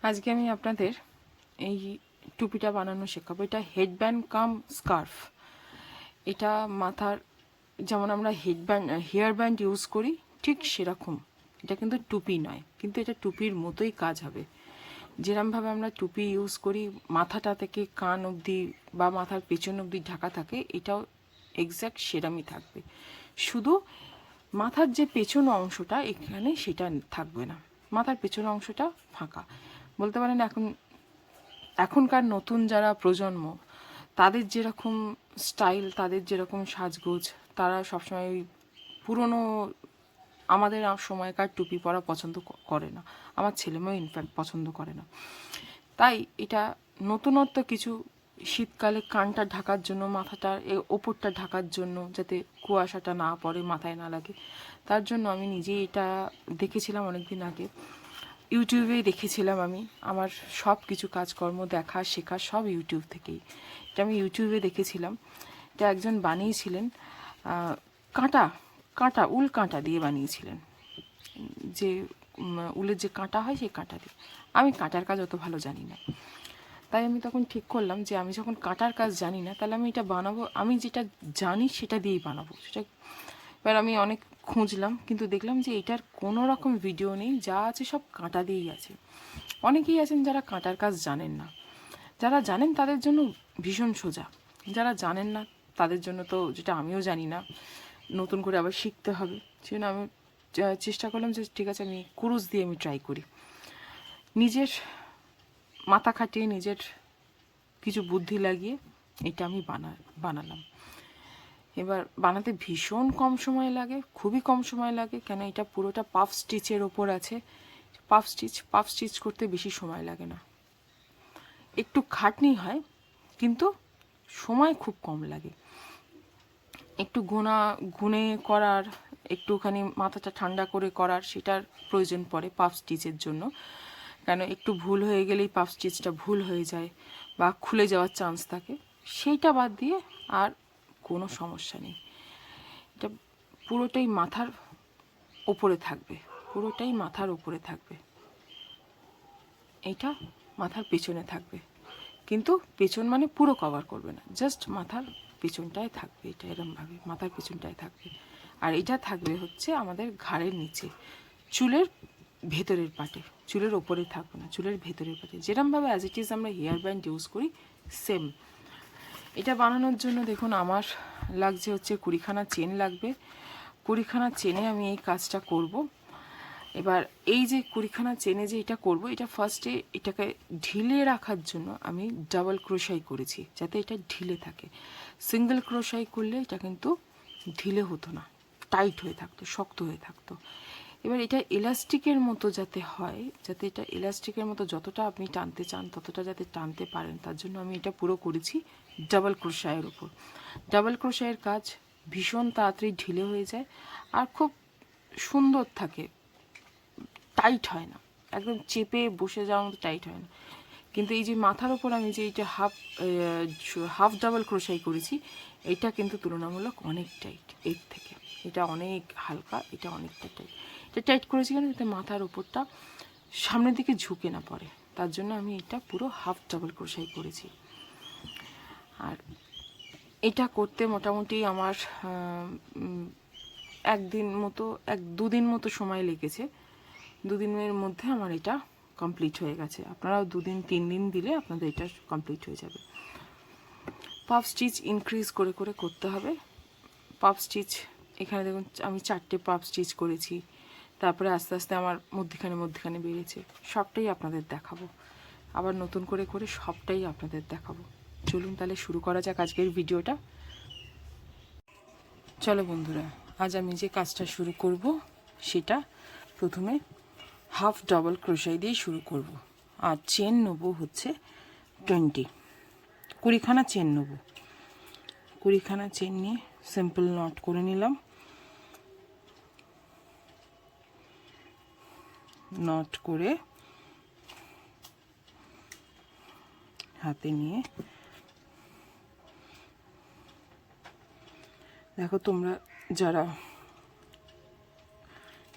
আজকে আমি আপনাদের এই টুপিটা বানানো শেখাবো। এটা হেডব্যান্ড কাম স্কার্ফ। এটা মাথার যেমন আমরা হেয়ার ব্যান্ড ইউজ করি ঠিক সেরকম। এটা কিন্তু টুপি নয়, কিন্তু এটা টুপির মতোই কাজ হবে। যেরমভাবে আমরা টুপি ইউজ করি মাথাটা থেকে কান অবধি বা মাথার পেছন অবধি ঢাকা থাকে, এটাও এক্স্যাক্ট সেরমই থাকবে। শুধু মাথার যে পেছন অংশটা এখানে সেটা থাকবে না, মাথার পেছন অংশটা ফাঁকা। বলতে পারেন এখনকার নতুন যারা প্রজন্ম, তাদের যেরকম স্টাইল, তাদের যেরকম সাজগোজ, তারা সবসময় ওই পুরনো আমাদের সময়কার টুপি পরা পছন্দ করে না। আমার ছেলেমেয়েও ইনফ্যাক্ট পছন্দ করে না। তাই এটা নতুনত্ব কিছু, শীতকালে কানটা ঢাকার জন্য, মাথাটার ওপরটা ঢাকার জন্য, যাতে কুয়াশাটা না পড়ে, মাথায় না লাগে, তার জন্য আমি নিজেই এটা দেখেছিলাম অনেক দিন আগে। ইউটিউবেই দেখেছিলাম আমি। আমার সব কিছু কাজকর্ম দেখা শেখা সব ইউটিউব থেকেই। এটা আমি ইউটিউবে দেখেছিলাম। এটা একজন বানিয়েছিলেন কাঁটা কাঁটা উল কাঁটা দিয়ে বানিয়েছিলেন, যে উলের যে কাঁটা হয় সেই কাঁটা দিয়ে। আমি কাঁটার কাজ অত ভালো জানি না, তাই আমি তখন ঠিক করলাম যে আমি যখন কাঁটার কাজ জানি না, তাহলে আমি এটা বানাবো, আমি যেটা জানি সেটা দিয়েই বানাবো সেটা। এবার আমি অনেক খুঁজলাম, কিন্তু দেখলাম যে এটার কোনো রকম ভিডিও নেই, যা আছে সব কাঁটা দিয়েই আছে। অনেকেই আছেন যারা কাঁটার কাজ জানেন না, যারা জানেন তাদের জন্য ভীষণ সোজা, যারা জানেন না তাদের জন্য তো, যেটা আমিও জানি না, নতুন করে আবার শিখতে হবে। সেজন্য আমি চেষ্টা করলাম যে ঠিক আছে, আমি কুরুশ দিয়ে আমি ট্রাই করি। নিজের মাথা খাটিয়ে, নিজের কিছু বুদ্ধি লাগিয়ে এটা আমি বানালাম। এবার বানাতে ভীষণ কম সময় লাগে, খুবই কম সময় লাগে। কেন, এটা পুরোটা পাফ স্টিচের ওপর আছে। পাফ স্টিচ করতে বেশি সময় লাগে না, একটু খাটনি হয়, কিন্তু সময় খুব কম লাগে। একটু গুনে করার, একটুখানি মাথাটা ঠান্ডা করে করার, সেটার প্রয়োজন পড়ে পাফ স্টিচের জন্য। কেন, একটু ভুল হয়ে গেলেই পাফ স্টিচটা ভুল হয়ে যায় বা খুলে যাওয়ার চান্স থাকে। সেইটা বাদ দিয়ে আর কোনো সমস্যা নেই। এটা পুরোটাই মাথার ওপরে থাকবে, পুরোটাই মাথার ওপরে থাকবে। এইটা মাথার পেছনে থাকবে, কিন্তু পেছন মানে পুরো কভার করবে না, জাস্ট মাথার পেছনটায় থাকবে। এটা এরমভাবে মাথার পেছনটায় থাকবে। আর এটা থাকবে হচ্ছে আমাদের ঘাড়ের নিচে, চুলের ভেতরের পাটে, চুলের ওপরে থাকবে না, চুলের ভেতরের পাটে। যেরমভাবে অ্যাজ ইট ইজ আমরা হেয়ার ব্যান্ড ইউজ করি, সেম। এটা বানানোর জন্য দেখুন আমার লাগছে হচ্ছে 20খানা চেন লাগবে। 20খানা চেনে আমি এই কাজটা করব। এবার এই যে 20খানা চেনে যে এটা করব, এটা ফার্স্টে এটাকে ঢিলে রাখার জন্য আমি ডাবল ক্রোশাই করেছি, যাতে এটা ঢিলে থাকে। সিঙ্গেল ক্রোশাই করলে এটা কিন্তু ঢিলে হতো না, টাইট হয়ে থাকতো, শক্ত হয়ে থাকতো। এবার এটা এলাস্টিকের মতো যাতে হয়, যাতে এটা এলাস্টিকের মতো যতটা আপনি টানতে চান ততটা যাতে টানতে পারেন, তার জন্য আমি এটা পুরো করেছি ডাবল ক্রোশাইয়ের উপর। ডাবল ক্রোশাইয়ের কাজ ভীষণ তাড়াতাড়ি ঢিলে হয়ে যায় আর খুব সুন্দর থাকে, টাইট হয় না, একদম চেপে বসে যাওয়ার মতো টাইট হয় না। কিন্তু এই যে মাথার ওপর আমি যে এইটা হাফ ডাবল ক্রোশাই করেছি, এটা কিন্তু তুলনামূলক অনেক টাইট এর থেকে। এটা অনেক হালকা, এটা অনেকটা টাইট। এটা টাইট করেছি কেন, যাতে মাথার ওপরটা সামনের দিকে ঝুঁকে না পড়ে, তার জন্য আমি এটা পুরো হাফ ডাবল ক্রোশাই করেছি। আর এটা করতে মোটামুটি আমার দুদিন মতো সময় লেগেছে। দুদিনের মধ্যে আমার এটা কমপ্লিট হয়ে গেছে। আপনারাও 2-3 দিন দিলে আপনাদের এটা কমপ্লিট হয়ে যাবে। পাফ স্টিচ ইনক্রিজ করে করে করতে হবে। পাফ স্টিচ এখানে দেখুন আমি 4টে পাফ স্টিচ করেছি, তারপরে আস্তে আস্তে আমার মধ্যখানে বেড়েছে। সবটাই আপনাদের দেখাবো, আবার নতুন করে করে সবটাই আপনাদের দেখাবো। চলুন তাহলে শুরু করা যাক আজকের ভিডিওটা। চলো বন্ধুরা, আজ আমি যে কাজটা শুরু করব সেটা প্রথমে হাফ ডাবল ক্রোশাই দিয়ে শুরু করব। আর চেন নেব হচ্ছে 20খানা চেন নেব। 20খানা চেন নিয়ে সিম্পল নট করে নিলাম। নট করে হাতে নিয়ে, দেখো তোমরা যারা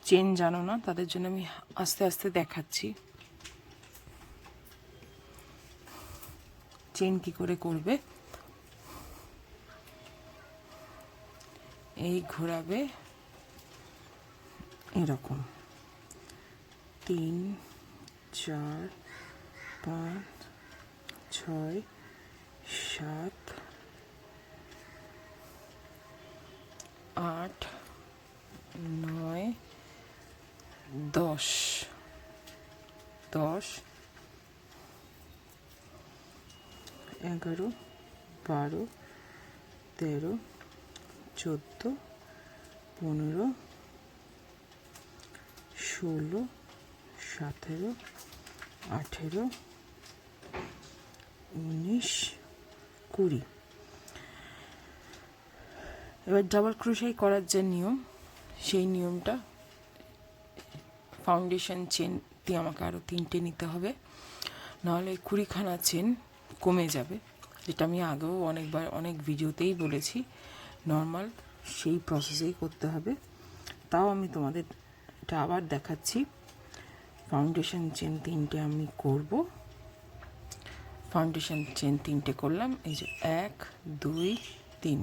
চেন জানো না তাদের জন্য আমি আস্তে আস্তে দেখাচ্ছি। চেন কি করে করবে, এই ঘোরাবে এরকম 3 4 5 6 7 8 9 10 10 11 12 13 14 15 16 17 18 19 20। এবার ডাবল ক্রোশাই করার যে নিয়ম, সেই নিয়মটা ফাউন্ডেশন চেন দিয়ে আমাকে আরও 3টে নিতে হবে, নাহলে 20খানা চেন কমে যাবে, যেটা আমি আগেও অনেকবার অনেক ভিডিওতেই বলেছি। নর্মাল সেই প্রসেসেই করতে হবে, তাও আমি তোমাদের এটা আবার দেখাচ্ছি। ফাউন্ডেশন চেন 3টে আমি করব। ফাউন্ডেশন চেন 3টে করলাম, এই যে 1 2 3,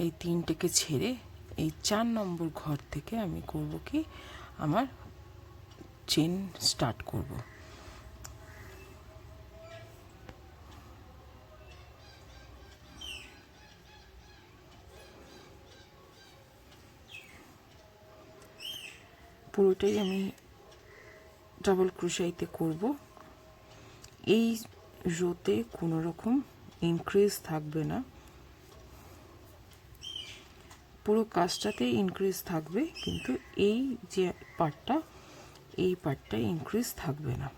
এই 3টেকে ছেড়ে এই 4 নম্বর ঘর থেকে আমি করব কি, আমার চেন স্টার্ট করব। পুরোটাই আমি ডাবল ক্রোশাইতে করব। এই রোতে কোনো রকম ইনক্রিজ থাকবে না, পুরো কাজটাতে ইনক্রিজ থাকবে, কিন্তু এই যে পার্টটা, এই পার্টটা ইনক্রিজ থাকবে না।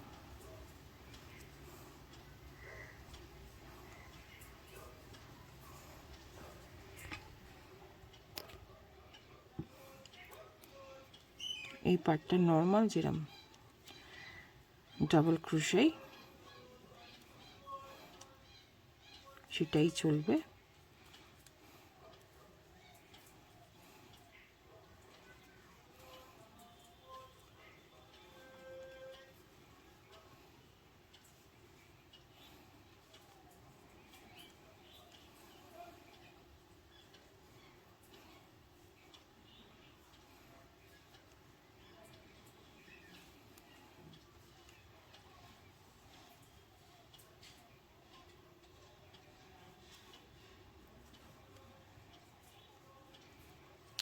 এই পার্টটা নর্মাল যেরকম ডাবল ক্রোশাই সেটাই চলবে।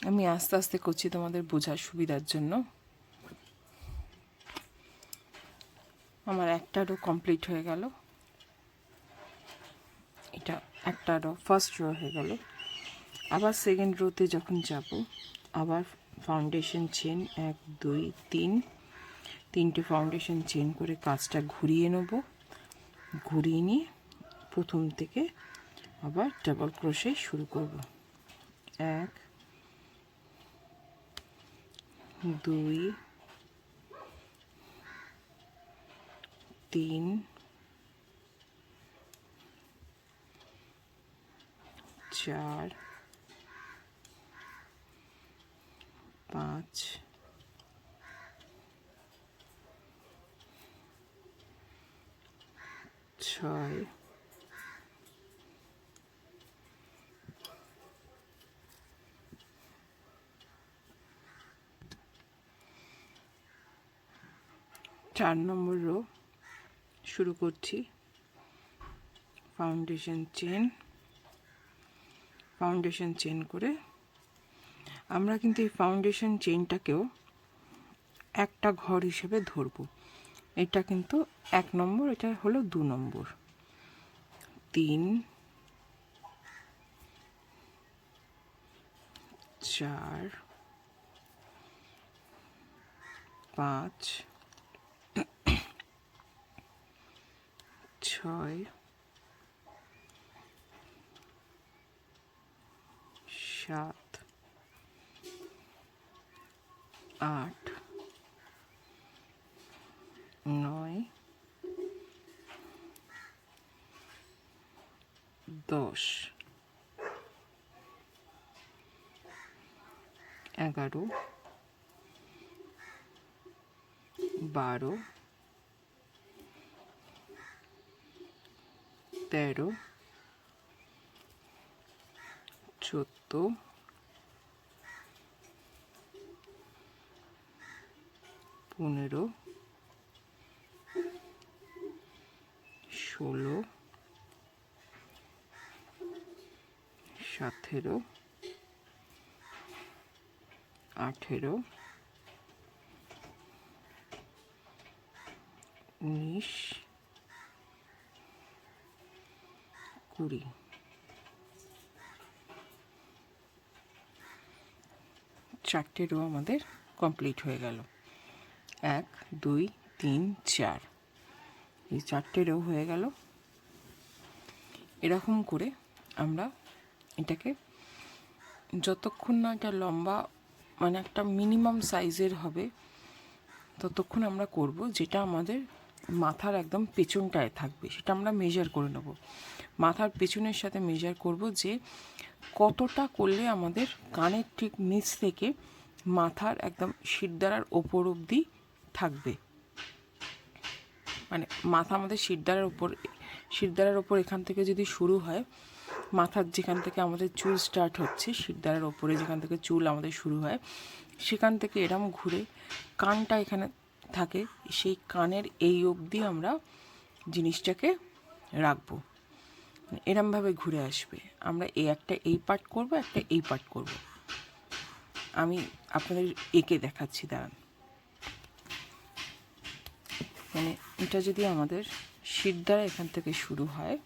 আমি আস্তে আস্তে করছি তোমাদের বোঝার সুবিধার জন্য। আমার একটা রো কমপ্লিট হয়ে গেল, এটা একটা রো ফার্স্ট রো হয়ে গেল। আবার সেকেন্ড রোতে যখন যাব, আবার ফাউন্ডেশন চেন 1 2 3, 3টে ফাউন্ডেশন চেন করে কাজটা ঘুরিয়ে নেব। ঘুরিয়ে নিয়ে প্রথম থেকে আবার ডাবল ক্রোশাই শুরু করব। 1 2 3 4 5 6 4 নম্বর রো শুরু করছি। ফাউন্ডেশন চেন করে আমরা কিন্তু এই ফাউন্ডেশন চেনটাকেও একটা ঘর হিসেবে ধরব। এটা কিন্তু 1 নম্বর, এটা হলো 2 নম্বর, 3 4 5 6 7 8 9 10 11 12 13, 14, 15, 16, 17, 18, 19, 20। চারটে রো আমাদের কমপ্লিট হয়ে গেল। 1 2 3 4, এই চারটে রো হয়ে গেল। এরকম করে আমরা এটাকে যতক্ষণ না এটা লম্বা মানে একটা মিনিমাম সাইজের হবে ততক্ষণ আমরা করব, যেটা আমাদের মাথার একদম পেছনটায় থাকবে। সেটা আমরা মেজার করে নেব, মাথার পেছনের সাথে মেজার করব যে কতটা করলে আমাদের কানের ঠিক নিচ থেকে মাথার একদম শিরদাঁড়ার ওপর অবধি থাকবে। মানে মাথা আমাদের শিরদাঁড়ার ওপর এখান থেকে যদি শুরু হয়, মাথার যেখান থেকে আমাদের চুল স্টার্ট হচ্ছে, শিরদাঁড়ার ওপরে যেখান থেকে চুল আমাদের শুরু হয়, সেখান থেকে এরম ঘুরে কানটা এখানে থাকে, সেই কানের এই অবধি আমরা জিনিসটাকে রাখবো। এরমভাবে ঘুরে আসবে। আমরা একটা এই পার্ট করব, একটা এই পার্ট করব। আমি আপনাদের এঁকে দেখাচ্ছি, দাঁড়ান। মানে এটা যদি আমাদের শিরদাঁড়া এখান থেকে শুরু হয়,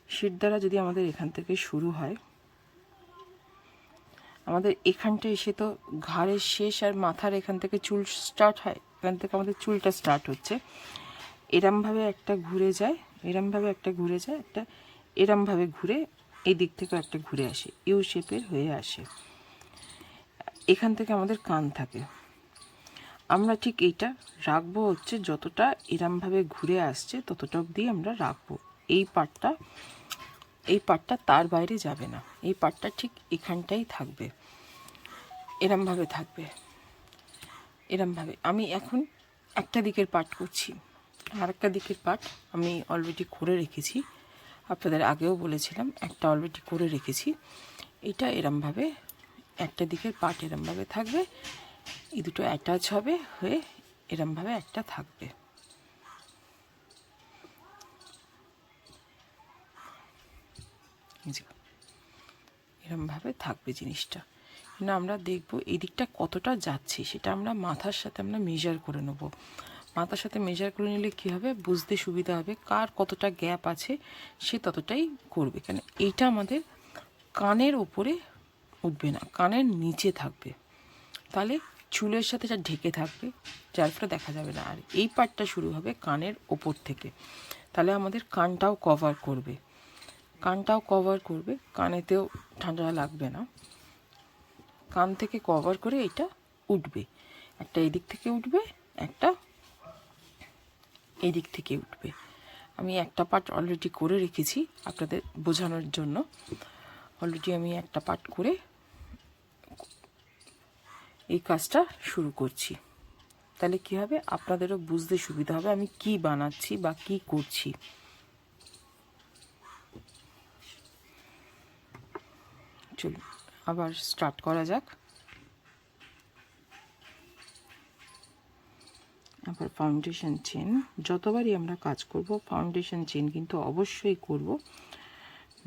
শিরদাঁড়া যদি আমাদের এখান থেকে শুরু হয়, আমাদের এখানটা এসে তো ঘাড়ের শেষ আর মাথার এখান থেকে চুল স্টার্ট হয়, এখান থেকে আমাদের চুলটা স্টার্ট হচ্ছে। এরমভাবে একটা ঘুরে যায়, এরমভাবে একটা ঘুরে যায়, একটা এরমভাবে ঘুরে এই দিক থেকে একটা ঘুরে আসে, ইউ শেপের হয়ে আসে। এখান থেকে আমাদের কান থাকে। আমরা ঠিক এইটা রাখবো হচ্ছে যতটা এরমভাবে ঘুরে আসছে ততটা অবধি আমরা রাখবো। এই পার্টটা তার বাইরে যাবে না, এই পার্টটা ঠিক এখানটাই থাকবে, এরমভাবে থাকবে, এরমভাবে। আমি এখন একটা দিকের পার্ট করছি, আর একটা দিকের পার্ট আমি অলরেডি করে রেখেছি, আপনাদের আগেও বলেছিলাম একটা অলরেডি করে রেখেছি। এটা এরমভাবে একটা দিকের পার্ট এরমভাবে থাকবে, এই দুটো অ্যাটাচ হবে হয়ে এরমভাবে একটা থাকবে। এরমভাবে থাকবে জিনিসটা। না, আমরা দেখব এই দিকটা কতটা যাচ্ছে, সেটা আমরা মাথার সাথে আমরা মেজার করে নেব। মাথার সাথে মেজার করে নিলে কী হবে, বুঝতে সুবিধা হবে কার কতটা গ্যাপ আছে, সে ততটাই করবে। কেন এইটা আমাদের কানের ওপরে উঠবে না, কানের নিচে থাকবে, তাহলে চুলের সাথে যা ঢেকে থাকবে, যার ফলে দেখা যাবে না। আর এই পার্টটা শুরু হবে কানের ওপর থেকে, তাহলে আমাদের কানটাও কভার করবে, কানেতেও ঠান্ডা লাগবে না, কান থেকে কভার করে এটা উঠবে। একটা এদিক থেকে উঠবে, একটা এদিক থেকে উঠবে। আমি একটা পার্ট অলরেডি করে রেখেছি আপনাদের বোঝানোর জন্য। অলরেডি আমি একটা পার্ট করে এই কাজটা শুরু করছি, তাহলে কি হবে, আপনাদেরও বুঝতে সুবিধা হবে আমি কি বানাচ্ছি বা কি করছি। চলুন আবার স্টার্ট করা যাক। আবার ফাউন্ডেশন চেন, যতবারই আমরা কাজ করব ফাউন্ডেশন চেন কিন্তু অবশ্যই করব,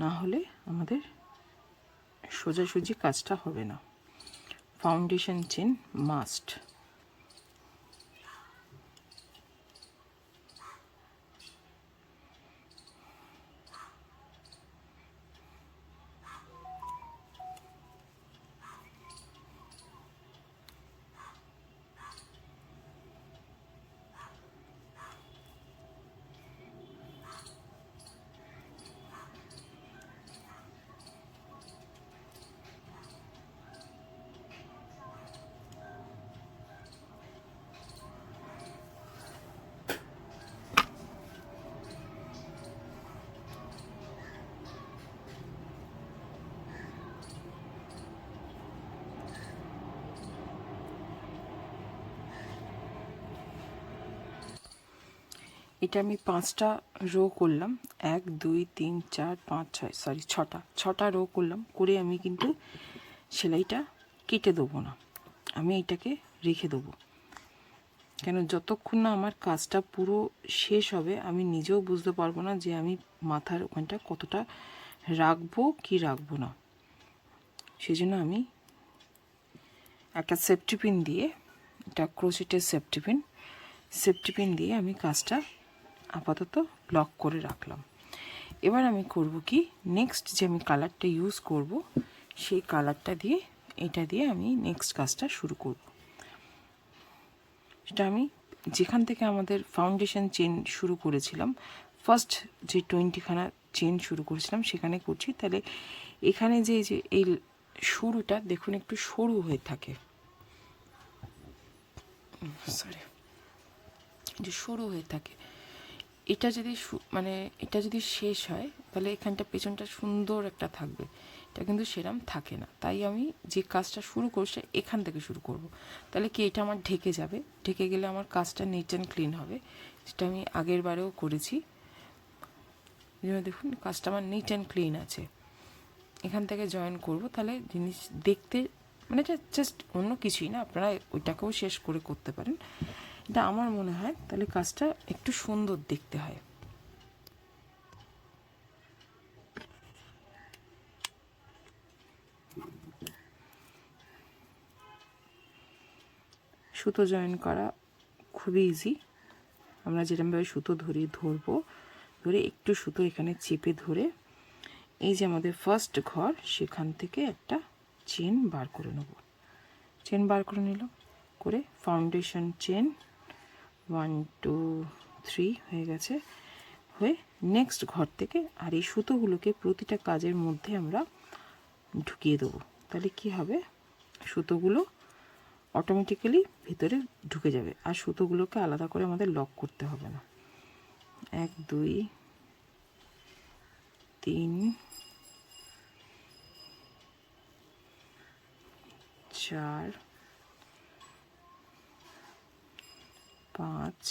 না হলে আমাদের সোজাসুজি কাজটা হবে না। Foundation chain must. এটা আমি 5টা রো করলাম, 1 2 3 4 5 6, সরি 6টা রো করলাম। করে আমি কিন্তু সেলাইটা কেটে দেবো না, আমি এটাকে রেখে দেবো। কেন, যতক্ষণ না আমার কাজটা পুরো শেষ হবে আমি নিজেও বুঝতে পারবো না যে আমি মাথার ওখানটা কতটা রাখবো কি রাখবো না। সেজন্য আমি একটা সেফটি পিন দিয়ে, এটা ক্রোশেটের সেফটি পিন দিয়ে আমি কাজটা আপাতত লক করে রাখলাম। এবার আমি করব কি, নেক্সট যে আমি কালারটা ইউজ করব সেই কালারটা দিয়ে, এটা দিয়ে আমি নেক্সট কাজটা শুরু করব। সেটা আমি যেখান থেকে আমাদের ফাউন্ডেশন চেন শুরু করেছিলাম, ফার্স্ট যে 20খানা চেন শুরু করেছিলাম সেখানে করছি। তাহলে এখানে যে এই শুরুটা দেখুন একটু সরু হয়ে থাকে, সরি, যে সরু হয়ে থাকে। এটা যদি মানে এটা যদি শেষ হয় তাহলে এখানটা পেছনটা সুন্দর একটা থাকবে, এটা কিন্তু সেরম থাকে না। তাই আমি যে কাজটা শুরু করছি এখান থেকে শুরু করব। তাহলে কি এটা আমার ঢেকে যাবে, ঢেকে গেলে আমার কাজটা নিট অ্যান্ড ক্লিন হবে। সেটা আমি আগের বারেও করেছি, দেখুন কাজটা আমার নিট অ্যান্ড ক্লিন আছে। এখান থেকে জয়েন করব, তাহলে জিনিস দেখতে মানে এটা জাস্ট অন্য কিছুই না, আপনারা ওইটাকেও শেষ করে করতে পারেন। এটা আমার মনে হয় তাহলে কাজটা একটু সুন্দর দেখতে হয়। সুতো জয়েন করা খুবই ইজি। আমরা যেরকমভাবে সুতো ধরবো, ধরে একটু সুতো এখানে চেপে ধরে এই যে আমাদের ফার্স্ট ঘর সেখান থেকে একটা চেন বার করে নেব। চেন বার করে নিলাম, করে ফাউন্ডেশন চেন 1 2 3 হয়ে গেছে। হয়ে নেক্সট ঘর থেকে আর এই সুতোগুলোকে প্রতিটা কাজের মধ্যে আমরা ঢুকিয়ে দেবো। তাহলে কি হবে, সুতোগুলো অটোমেটিক্যালি ভিতরে ঢুকে যাবে, আর সুতোগুলোকে আলাদা করে আমাদের লক করতে হবে না। 1 2 3 4 5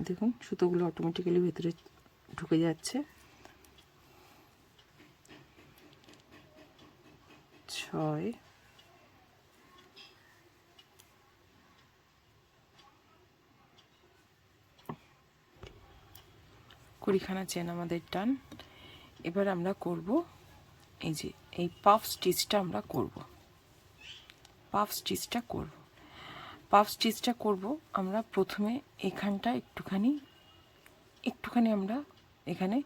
দেখুন সুতোগুলো অটোমেটিক্যালি ভেতরে ঢুকে যাচ্ছে। 6 20খানা চেন আমাদের টান। এবার আমরা করব এই যে এই পাফ স্টিচটা আমরা করব, পাফ স্টিচটা করব। আমরা প্রথমে এখানটা একটুখানি আমরা এখানে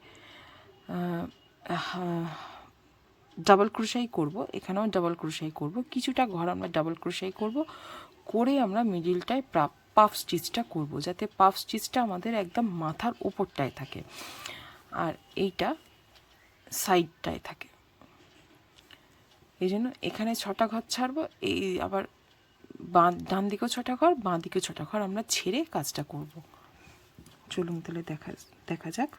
ডাবল ক্রোশাই করব, এখানেও ডাবল ক্রোশাই করব, কিছুটা ঘর আমরা ডাবল ক্রোশাই করব, করে আমরা মিডিলটায় পাফ স্টিচটা করব, যাতে পাফ স্টিচটা আমাদের একদম মাথার উপরটায় থাকে আর এইটা সাইডটায় থাকে। এই জন্য এখানে 6টা ঘর ছাড়বো, এই আবার ডান দিকেও 6টা ঘর, বাঁ দিকেও 6টা ঘর আমরা ছেড়ে কাজটা করব। চলুন তাহলে দেখা যাক।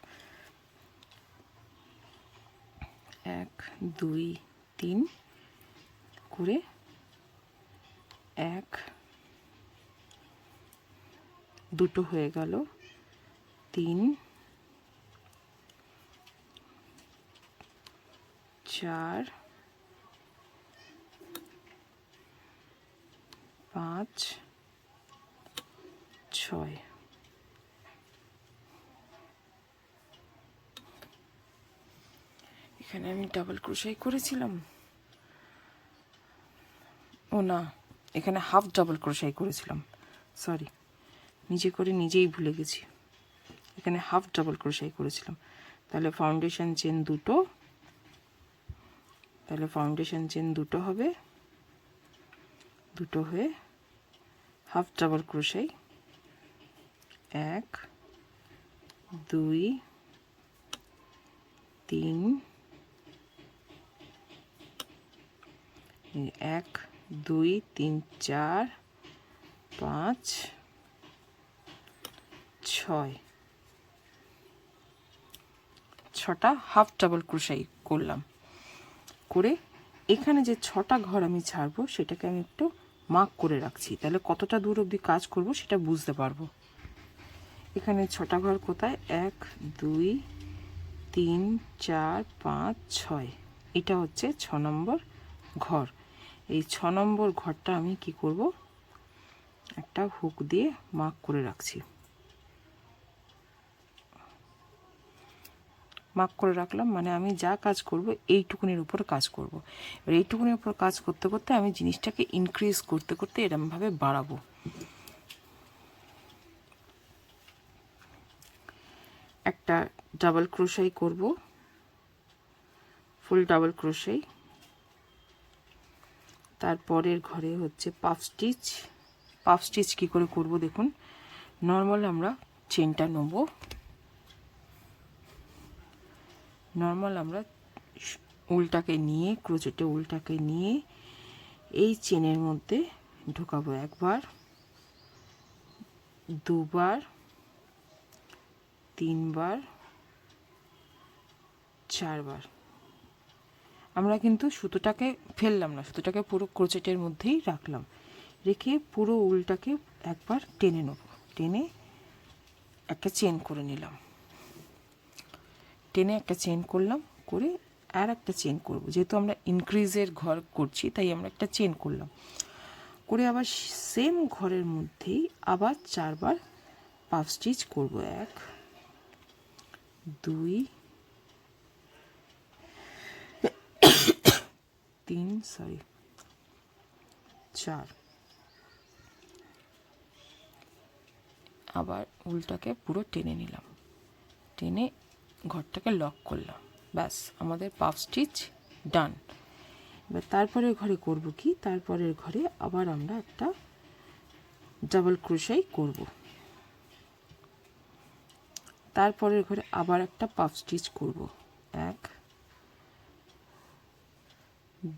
1 2 3 করে 1 2টো হয়ে গেল, 3 4 5 6। এখানে আমি ডাবল ক্রোশাই করেছিলাম, ও না, এখানে হাফ ডাবল ক্রোশাই করেছিলাম, সরি, নিজেই ভুলে গেছি, এখানে হাফ ডাবল ক্রোশাই করেছিলাম। তাহলে ফাউন্ডেশন চেন দুটো হবে, দুটো হয়ে হাফ ডাবল ক্রোশাই 1 2 3 1 2 3 4 5 6, 6টা হাফ ডাবল ক্রোশাই করলাম। করে এখানে যে 6টা ঘর আমি ছাড়বো সেটাকে আমি একটু মার্ক করে রাখছি, তাহলে কতটা দূর অবধি কাজ করব সেটা বুঝতে পারবো। এখানে 6টা ঘর কোথায়, 1 2 3 4 5 6, এটা হচ্ছে 6 নম্বর ঘর। এই 6 নম্বর ঘরটা আমি কি করব, একটা হুক দিয়ে মার্ক করে রাখছি। মার্ক করে রাখলাম, মানে আমি যা কাজ করব এইটুকুনির উপর কাজ করব। এবার এইটুকুনির উপর কাজ করতে করতে আমি জিনিসটাকে ইনক্রিজ করতে করতে এরমভাবে বাড়াবো। একটা ডাবল ক্রোশাই করব, ফুল ডাবল ক্রোশাই। তারপরের ঘরে হচ্ছে পাফ স্টিচ। পাফ স্টিচ কী করে করব দেখুন, নর্মাল আমরা চেনটা নেব, নর্মাল আমরা উলটাকে নিয়ে, ক্রোচেটে উলটাকে নিয়ে এই চেনের মধ্যে ঢোকাবো 1 বার, 2 বার, 3 বার, 4 বার। আমরা কিন্তু সুতোটাকে ফেললাম না, সুতোটাকে পুরো ক্রোচেটের মধ্যেই রাখলাম, রেখে পুরো উলটাকে একবার টেনে নেব, টেনে একটা চেন করে নিলাম, টেনে একটা চেন করলাম, করে আর একটা চেন করব, যেহেতু আমরা ইনক্রিজের ঘর করছি তাই আমরা একটা চেন করলাম, করে আবার সেম ঘরের মধ্যেই আবার 4 বার পাফ স্টিচ করব। 1 2 3 4, আবার উলটাকে পুরো টেনে নিলাম, টেনে ঘরটাকে লক করলাম, ব্যাস আমাদের পাফ স্টিচ ডান। এবার তারপরের ঘরে করব কি, তারপরের ঘরে আবার আমরা একটা ডাবল ক্রোশাই করব, তারপরের ঘরে আবার একটা পাফ স্টিচ করব। 1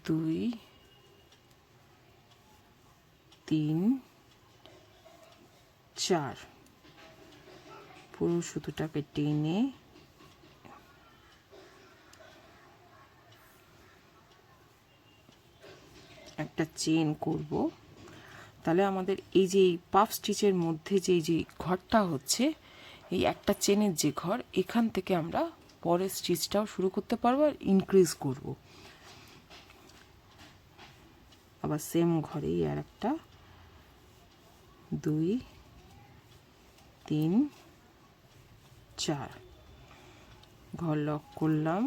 2 3 4, পুরো সুতোটাকে টেনে একটা চেন করব, তাহলে আমাদের এই যে পাফ স্টিচের মধ্যে যে ঘরটা হচ্ছে, এই একটা চেনের যে ঘর, এখান থেকে আমরা পরের স্টিচটাও শুরু করতে পারবো আর ইনক্রিজ করব। আবার সেম ঘরেই আর একটা 2 3 4 ঘর লক করলাম,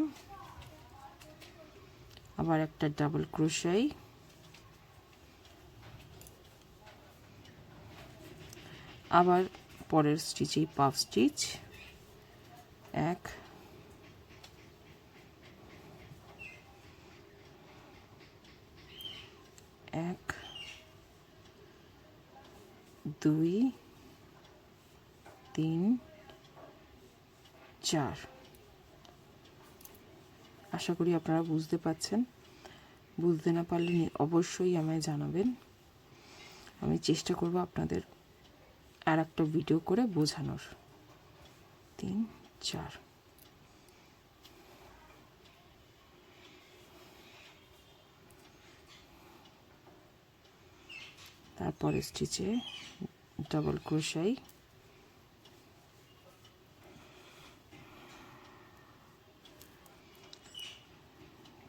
আবার একটা ডাবল ক্রোশাই, আবার পরের স্টিচেই পাফ স্টিচ, 1 2 3 4। আশা করি আপনারা বুঝতে পারছেন, বুঝতে না পারলে অবশ্যই আমায় জানাবেন, আমি চেষ্টা করব আপনাদের আর একটা ভিডিও করে বোঝানোর। 3 4, তারপরে স্টিচে ডাবল ক্রোশাই,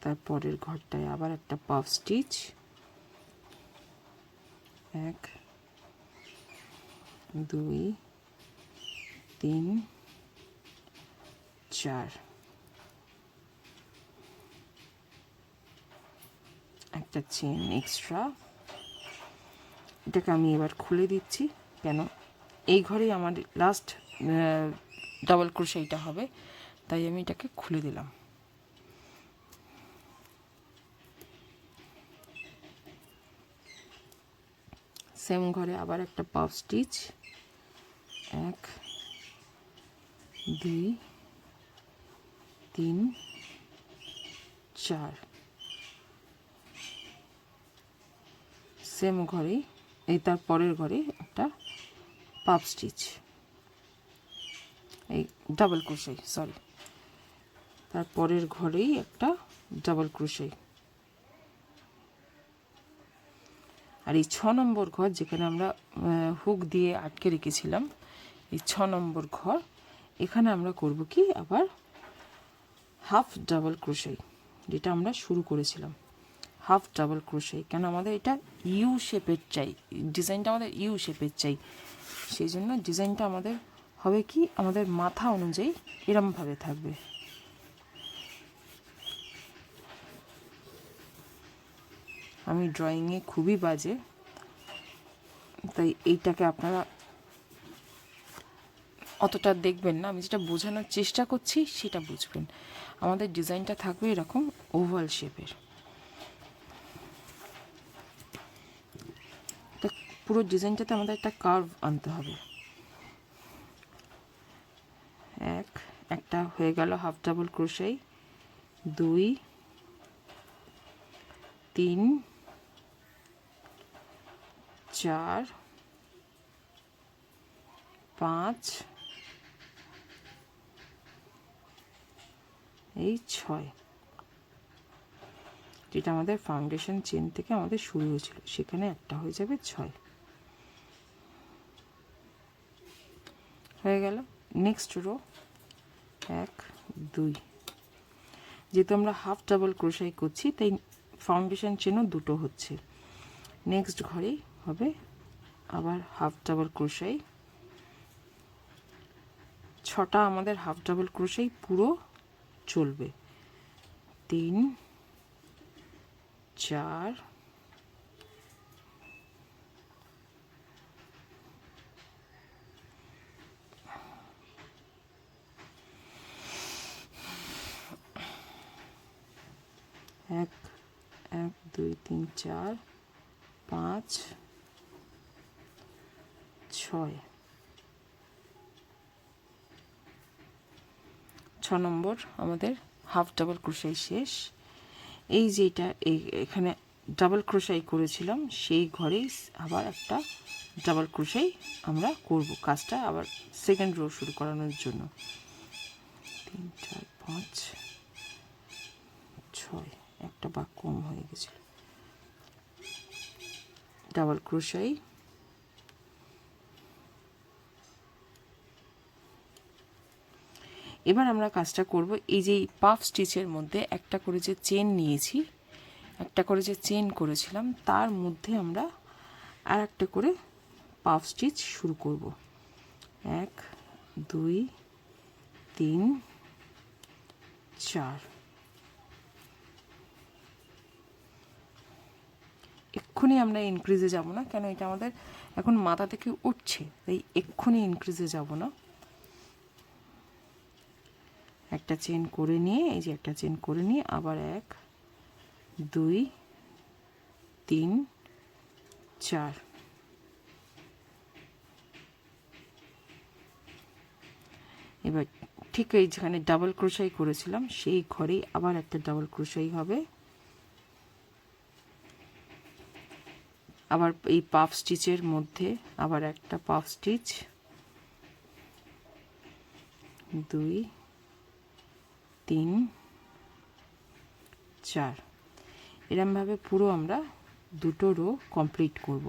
তারপরের ঘরটায় আবার একটা পাফ স্টিচ, 1 2 3 4, একটা চেন এক্সট্রা, এটাকে আমি এবার খুলে দিচ্ছি, কেন এই ঘরেই আমার লাস্ট ডাবল ক্রোশাইটা হবে, তাই আমি এটাকে খুলে দিলাম। সেম ঘরে আবার একটা পাফ স্টিচ, 1 2 3 4, সেম ঘরেই এই তার পরের ঘরে একটা পাফ স্টিচ, এই ডাবল ক্রোশাই, সরি, তারপরের ঘরেই একটা ডাবল ক্রোশাই, আর এই 6 নম্বর ঘর যেখানে আমরা হুক দিয়ে আটকে রেখেছিলাম, এই 6 নম্বর ঘর, এখানে আমরা করব কি আবার হাফ ডাবল ক্রোশেই, যেটা আমরা শুরু করেছিলাম হাফ ডাবল ক্রোশেই। কেন আমাদের এটা ইউ শেপের চাই, ডিজাইনটা আমাদের ইউ শেপের চাই, সেই জন্য ডিজাইনটা আমাদের হবে কি আমাদের মাথা অনুযায়ী এরমভাবে থাকবে। আমি ড্রয়িংয়ে খুবই বাজে, তাই এইটাকে আপনারা অতটা দেখবেন না, আমি যেটা বোঝানোর চেষ্টা করছি সেটা বুঝবেন। আমাদের ডিজাইনটা থাকবে এরকম ওভাল শেপের। পুরো ডিজাইনটাতে আমাদের একটা কার্ভ আনতে হবে। একটা হয়ে গেল হাফ ডাবল ক্রোশেই, 2 3 4 5 এই 6, যেটা আমাদের ফাউন্ডেশন চেন থেকে আমাদের শুরু হয়েছিল, সেখানে একটা হয়ে যাবে 6 হয়ে গেল। নেক্সট রো 1 2, যেহেতু আমরা হাফ ডাবল ক্রোশাই করছি তাই ফাউন্ডেশন চেনও দুটো হচ্ছে। নেক্সট ঘরেই হবে আবার হাফ ডাবল ক্রোশাই, 6টা আমাদের হাফ ডাবল ক্রোশাই পুরো চলবে। 3 4 1 1 2 3 4 5 6, 6 নম্বর আমাদের হাফ ডাবল ক্রোশাই শেষ। এই যেটা এখানে ডাবল ক্রোশাই করেছিলাম সেই ঘরেই আবার একটা ডাবল ক্রোশাই আমরা করব, কাজটা আবার সেকেন্ড রো শুরু করানোর জন্য। 3 4 5 6, একটা বা কম হয়ে গেছিল, ডাবল ক্রোশাই। এবার আমরা কাজটা করব, এই যে পাফ স্টিচের মধ্যে একটা করে যে চেন নিয়েছি, একটা করে যে চেন করেছিলাম তার মধ্যে আমরা আর একটা করে পাফ স্টিচ শুরু করব। 1 2 3 4, এক্ষুনি আমরা ইনক্রিজে যাব না, কেন এটা আমাদের এখন মাথা থেকে উঠছে, তাই এক্ষুনি ইনক্রিজে যাব না। একটা চেন করে নিয়ে, এই যে একটা চেন করে নিয়ে আবার 1 2 3 4, এবার ঠিক এই যেখানে ডাবল ক্রোশাই করেছিলাম সেই ঘরেই আবার একটা ডাবল ক্রোশাই হবে, আবার এই পাফ স্টিচের মধ্যে আবার একটা পাফ স্টিচ, 2 3 4, এরমভাবে পুরো আমরা দুটো রো কমপ্লিট করব।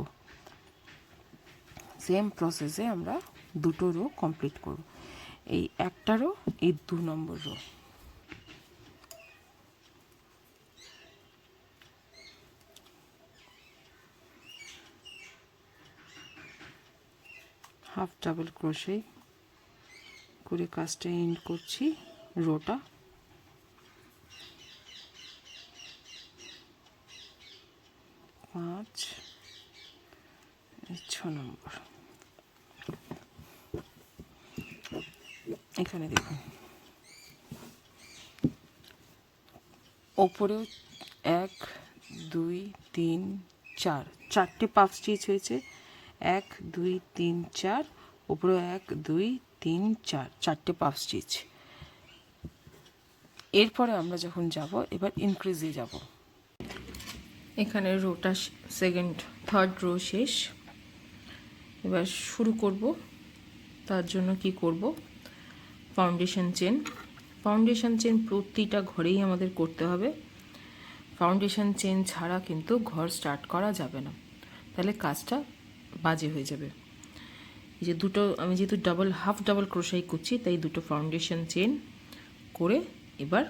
সেম প্রসেসে আমরা দুটো রো কমপ্লিট করব। এই একটা রো, এই 2 নম্বর রো। হাফ ডাবল ক্রোশে করে কাজটা এন্ড করছি রোটা। পাঁচ 6 নম্বর, এখানে দেখুন ওপরেও 1 2 3 4, 4টে পাফ স্টিচ হয়েছে, 1 2 3 4, ওপরেও 1 2 3 4, 4টে পাফ স্টিচ। এরপরে আমরা যখন যাব এবার ইনক্রিজে যাব। এখানে রোটা থার্ড রো শেষ, এবার শুরু করব। তার জন্য কি করব, ফাউন্ডেশন চেন প্রতিটা ঘরেই আমাদের করতে হবে। ফাউন্ডেশন চেন ছাড়া কিন্তু ঘর স্টার্ট করা যাবে না। তাহলে কাজটা বাজে হয়ে যাবে। এই যে দুটো আমি যেহেতু হাফ ডাবল ক্রোশাই করছি, তাই দুটো ফাউন্ডেশন চেন করে এবার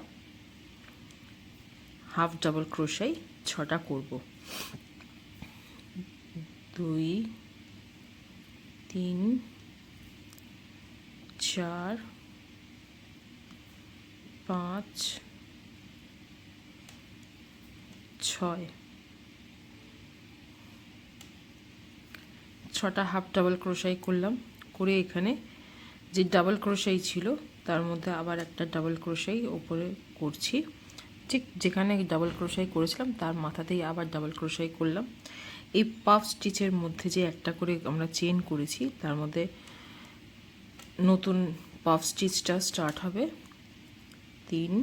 হাফ ডাবল ক্রোশাই 6টা করব। 2 3 4 5 6 6টা হাফ ডাবল ক্রোশাই করলাম। করে এখানে যে ডাবল ক্রোশাই ছিল তার মধ্যে আবার একটা ডাবল ক্রোশাই ওপরে করছি, ঠিক যেখানে ডাবল ক্রোশাই করেছিলাম তার মাথাতেই আবার ডাবল ক্রোশাই করলাম। এই পাফ স্টিচের মধ্যে যে একটা করে আমরা চেন করেছি তার মধ্যে নতুন পাফ স্টিচটা স্টার্ট হবে। 3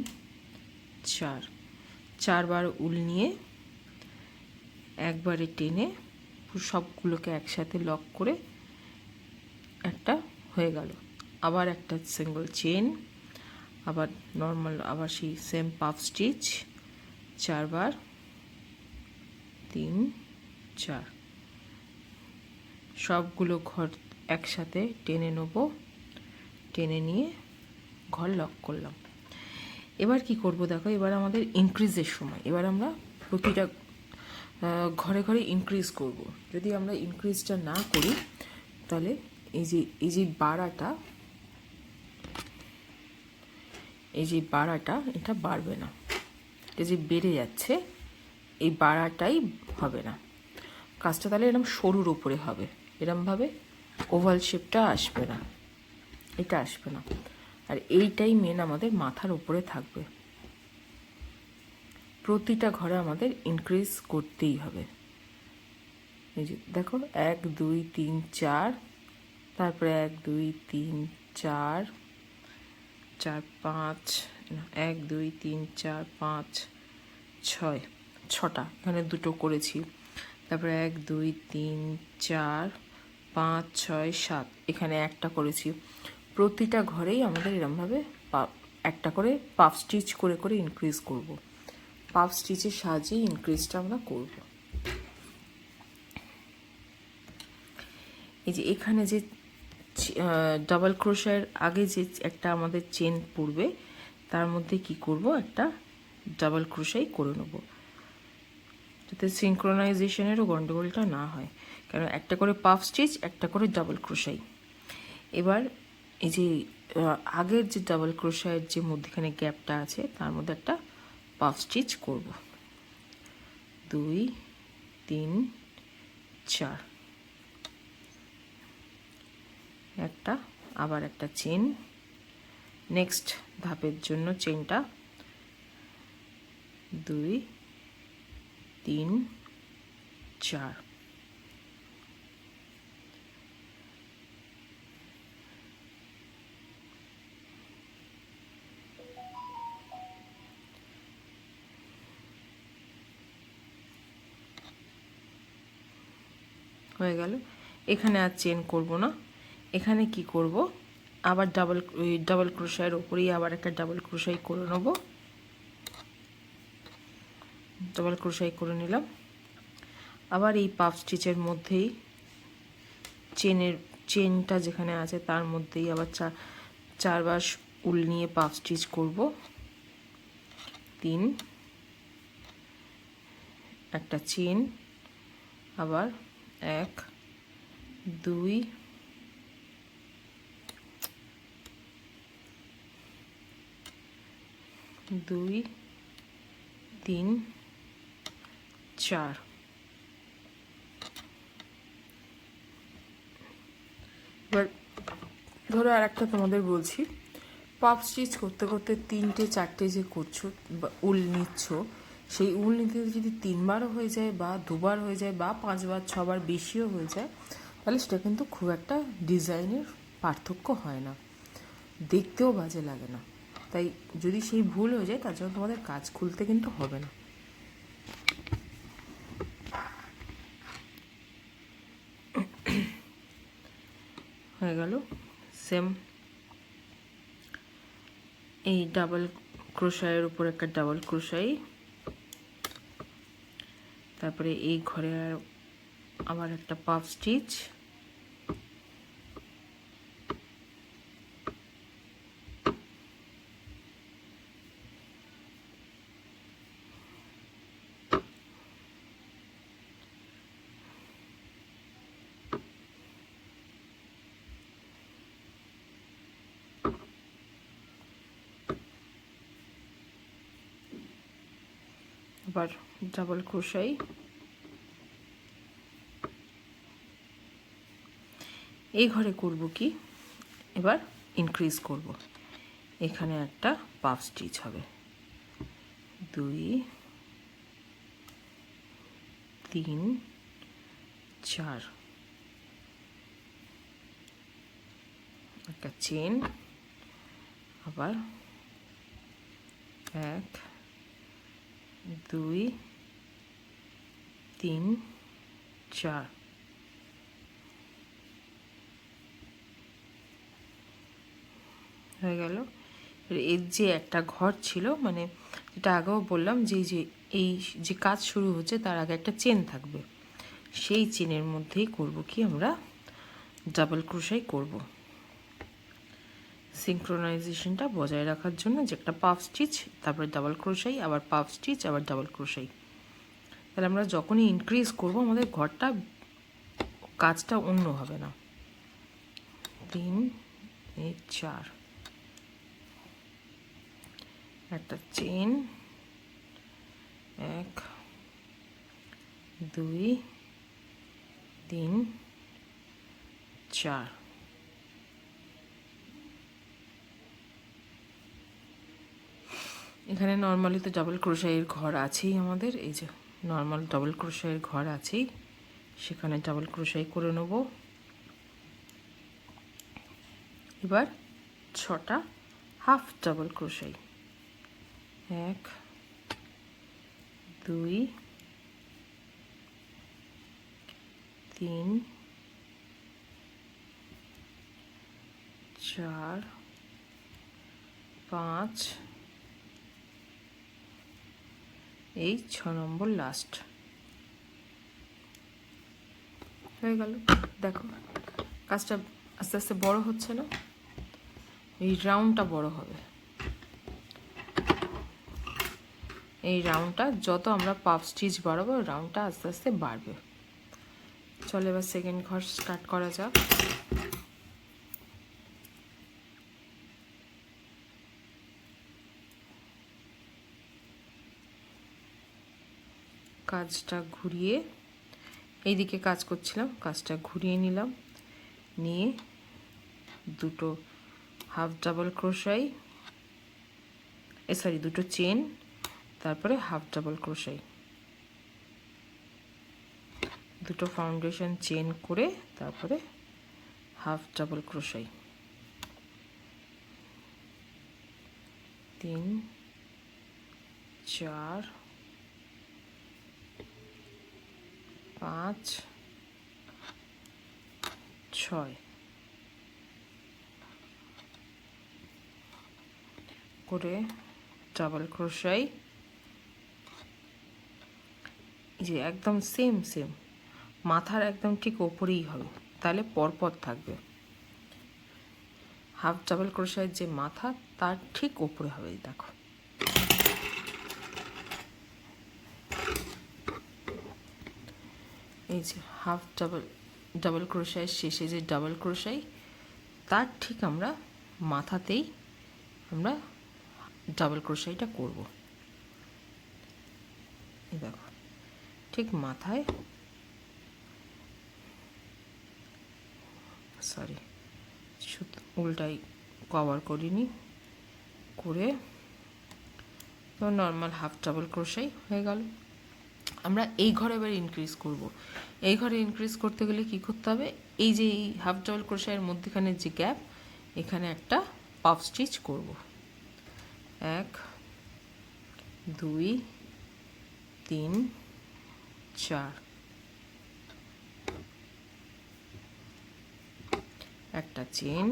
4 4বার উল নিয়ে একবারে টেনে সবগুলোকে একসাথে লক করে একটা হয়ে গেল। আবার একটা সিঙ্গল চেন, আবার নর্মাল আবার সেই সেম পাফ স্টিচ 4বার 3 4 সবগুলো ঘর একসাথে টেনে নেব। টেনে নিয়ে ঘর লক করলাম। এবার কি করব দেখো, এবার আমাদের ইনক্রিজের সময়। এবার আমরা প্রতিটা ঘরে ঘরে ইনক্রিজ করব। যদি আমরা ইনক্রিজটা না করি তাহলে এই যে বাড়াটা এটা বাড়বে না। এটা যে বেড়ে যাচ্ছে এই বাড়াটাই হবে না। কাজটা তাহলে এরকম সরুর উপরে হবে, এরকমভাবে ওভাল শেপটা আসবে না, এটা আসবে না। আর এইটাই মেন আমাদের মাথার উপরে থাকবে। প্রতিটা ঘরে আমাদের ইনক্রিজ করতেই হবে। এই যে দেখো 1 2 3 4, তারপরে 1 2 3 4 4 5 1 2 3 4 5 6 6টা, এখানে দুটো করেছি। তারপরে 1 2 3 4 5 6 7, এখানে একটা করেছি। প্রতিটা ঘরেই আমাদের এরমভাবে একটা করে পাফ স্টিচ করে করে ইনক্রিজ করব। পাফ স্টিচের সাহায্যে ইনক্রিজটা আমরা করব। এই যে এখানে যে ডাবল ক্রোশায়ের আগে যে একটা আমাদের চেন পড়বে তার মধ্যে কি করব, একটা ডাবল ক্রোশাই করে নেব, যাতে সিনক্রোনাইজেশনেরও গন্ডগোলটা না হয়। কারণ একটা করে পাফ স্টিচ, একটা করে ডাবল ক্রোশাই। এবার এই যে আগের যে ডাবল ক্রোশায়ের যে মধ্যখানে গ্যাপটা আছে তার মধ্যে একটা পাফ স্টিচ করব। 2 3 4, একটা, আবার একটা চেন। নেক্সট ধাপের জন্য চেনটা 2 3 4। হয়ে গেল। এখানে আর চেন করব না। এখানে কি করব, আবার ডাবল ক্রোশাইয়ের ওপরেই আবার একটা ডাবল ক্রোশাই করে নেব। ডাবল ক্রোশাই করে নিলাম। আবার এই পাফ স্টিচের মধ্যেই চেনটা যেখানে আছে তার মধ্যেই আবার 4বার উল নিয়ে পাফ স্টিচ করব। 3, একটা চেন, আবার 1 2 2 3 4। এবার ধরো আর একটা তোমাদের বলছি, পাফ স্টিচ করতে করতে 3টে 4টে যে করছো উল নিচ্ছ, সেই উল নিতে যদি 3বারও হয়ে যায় বা 2বার হয়ে যায় বা 5বার 6বার বেশিও হয়ে যায়, তাহলে সেটা কিন্তু খুব একটা ডিজাইনের পার্থক্য হয় না, দেখতেও বাজে লাগে না। তাই যদি সেই ভুল হয়ে যায় তার জন্য তোমাদের কাজ খুলতে কিন্তু হবে না। হয়ে গেল। সেম এই ডাবল ক্রোশাইয়ের উপর একটা ডাবল ক্রোশাই, তারপরে এই ঘরে আর আবার একটা পাফ স্টিচ, আবার ডাবল ক্রোশাই। এই ঘরে করব কি, এবার ইনক্রিজ করব। এখানে একটা পাফ স্টিচ হবে, 2 3 4, একটা চেন, আবার 1 2 3 4, হয়ে গেল। এর যে একটা ঘর ছিল, মানে যেটা আগেও বললাম যে এই যে কাজ শুরু হচ্ছে তার আগে একটা চেন থাকবে, সেই চেনের মধ্যেই করব কি আমরা ডাবল ক্রোশাই করব। সিঙ্ক্রোনাইজেশনটা বজায় রাখার জন্য যে একটা পাফ স্টিচ, তারপরে ডাবল ক্রোশাই, আবার পাফ স্টিচ, আবার ডাবল ক্রোশাই। তাহলে আমরা যখনই ইনক্রিজ করব আমাদের ঘরটা কাজটা অন্য হবে না। 3 এই 4, একটা চেন, 1 2 3 4। এখানে নর্মালি তো ডাবল ক্রোশাইয়ের ঘর আছেই আমাদের, এই যে নর্মাল ডাবল ক্রোশাইয়ের ঘর আছেই, সেখানে ডাবল ক্রোশাই করে নেব। এবার 6টা হাফ ডাবল ক্রোশাই, 1 2 3 4 5, এই 6 নম্বর লাস্ট হয়ে গেল। দেখো কাজটা আস্তে আস্তে বড় হচ্ছে না, এই রাউন্ডটা বড় হবে। এই রাউন্ডটা যত আমরা পাফ স্টিচ বাড়াবো, রাউন্ডটা আস্তে আস্তে বাড়বে। চলো এবার সেকেন্ড ঘর স্টার্ট করা যাক। কাজটা ঘুরিয়ে এইদিকে কাজ করছিলাম, কাজটা ঘুরিয়ে নিলাম, নিয়ে দুটো হাফ ডাবল ক্রোশাই, সরি দুটো চেন, তারপরে হাফ ডাবল ক্রোশাই, দুটো ফাউন্ডেশন চেন করে তারপরে হাফ ডাবল ক্রোশাই, 3 4 5 6 করে ডাবল ক্রোশাই, যে একদম সেম সেম মাথার একদম ঠিক ওপরেই হবে, তাহলে পরপর থাকবে। হাফ ডাবল ক্রোশাইয়ের যে মাথা তার ঠিক ওপরে হবে, দেখো। এই যে হাফ ডাবল ক্রোশাইয়ের শেষে যে ডাবল ক্রোশাই, তার ঠিক আমরা মাথাতেই আমরা ডাবল ক্রোশাইটা করব। এই দেখো ঠিক মাথায়, সরি উল্টাই কভার করিনি, করে তো নর্মাল হাফ ডাবল ক্রোশাই হয়ে গেল। আমরা এই ঘরে এবার ইনক্রিজ করব। এই ঘরে ইনক্রিজ করতে গেলে কি করতে হবে, এই যে এই হাফ ডাবল ক্রোশাইয়ের মধ্যখানে যে গ্যাপ, এখানে একটা পাফ স্টিচ করব। 1 2 3 4, একটা চেন,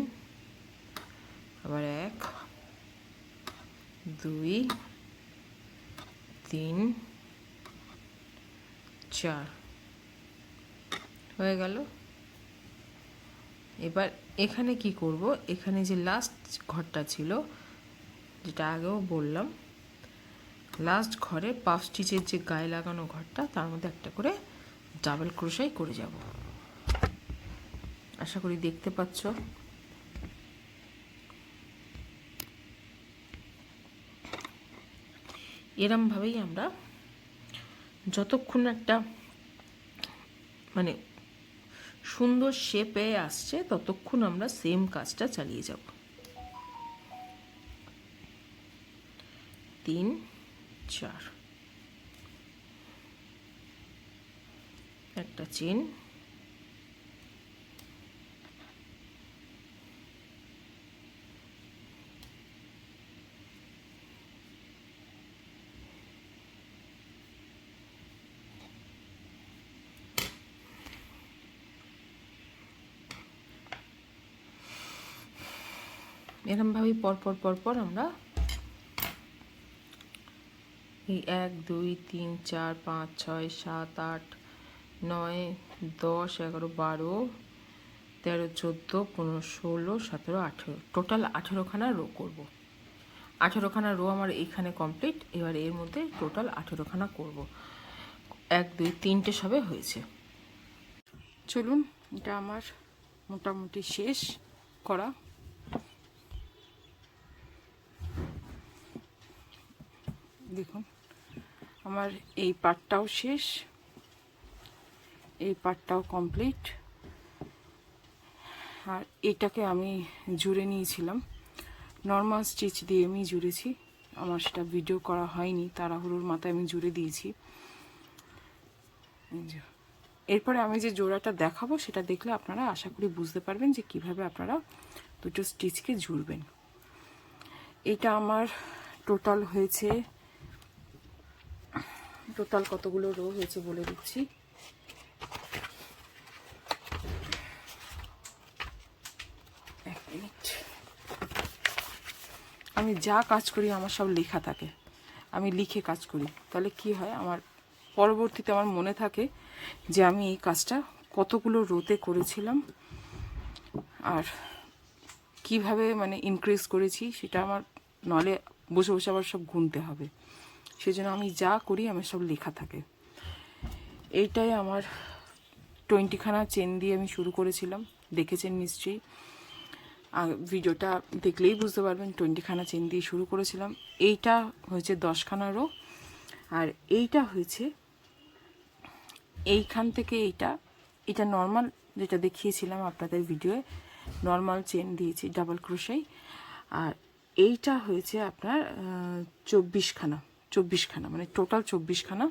আবার 1 2 3 4, হয়ে গেল। এবার এখানে কি করব, এখানে যে লাস্ট ঘরটা ছিল, যেটা আগেও বললাম, লাস্ট ঘরে পাফ স্টিচের যে গায়ে লাগানো ঘরটা, তার মধ্যে একটা করে ডাবল ক্রোশাই করে যাব। আশা করি দেখতে পাচ্ছ। এরমভাবেই আমরা যতক্ষণ একটা মানে সুন্দর শেপে আসছে ততক্ষণ আমরা সেম কাজটা চালিয়ে যাব। 3 4 একটা চেন, এরমভাবেই পরপর পরপর আমরা এই 1 2 3 4 5 6 7 8 9 10 11 12 13 14 15 16 17 18 টোটাল 18খানা রো করব। 18খানা রো আমার এইখানে কমপ্লিট। এবার এর মধ্যে টোটাল 18খানা করব। 1 2 3টে সবে হয়েছে। চলুন, এটা আমার মোটামুটি শেষ করা। দেখুন আমার এই পার্টটাও শেষ, এই পার্টটাও কমপ্লিট। আর এটাকে আমি জুড়ে নিয়েছিলাম, নর্মাল স্টিচ দিয়ে আমি জুড়েছি। আমার সেটা ভিডিও করা হয়নি, তাড়াহুড়োর মাথায় আমি জুড়ে দিয়েছি। এরপরে আমি যে জোড়াটা দেখাবো সেটা দেখলে আপনারা আশা করি বুঝতে পারবেন যে কিভাবে আপনারা দুটো স্টিচকে জুড়বেন। এটা আমার টোটাল হয়েছে, টোটাল কতগুলো রো হয়েছে বলে দিচ্ছি। এক মিনিট, আমি যা কাজ করি আমার সব লেখা থাকে, আমি লিখে কাজ করি। তাহলে কি হয়, আমার পরবর্তীতে আমার মনে থাকে যে আমি এই কাজটা কতগুলো রোতে করেছিলাম আর কিভাবে মানে ইনক্রিজ করেছি, সেটা আমার নলে বসে বসে আবার সব গুনতে হবে। সেজন্য আমি যা করি আমার সব লেখা থাকে। এইটাই আমার 20খানা চেন দিয়ে আমি শুরু করেছিলাম, দেখেছেন নিশ্চয়ই, ভিডিওটা দেখলেই বুঝতে পারবেন 20খানা চেন দিয়ে শুরু করেছিলাম। এইটা হয়েছে 10খানা রো, আর এইটা হয়েছে এইখান থেকে এটা নর্মাল যেটা দেখিয়েছিলাম আপনাদের ভিডিওয়ে, নর্মাল চেন দিয়েছি ডাবল ক্রোশাই। আর এইটা হয়েছে আপনার 24খানা, মানে টোটাল 24খানা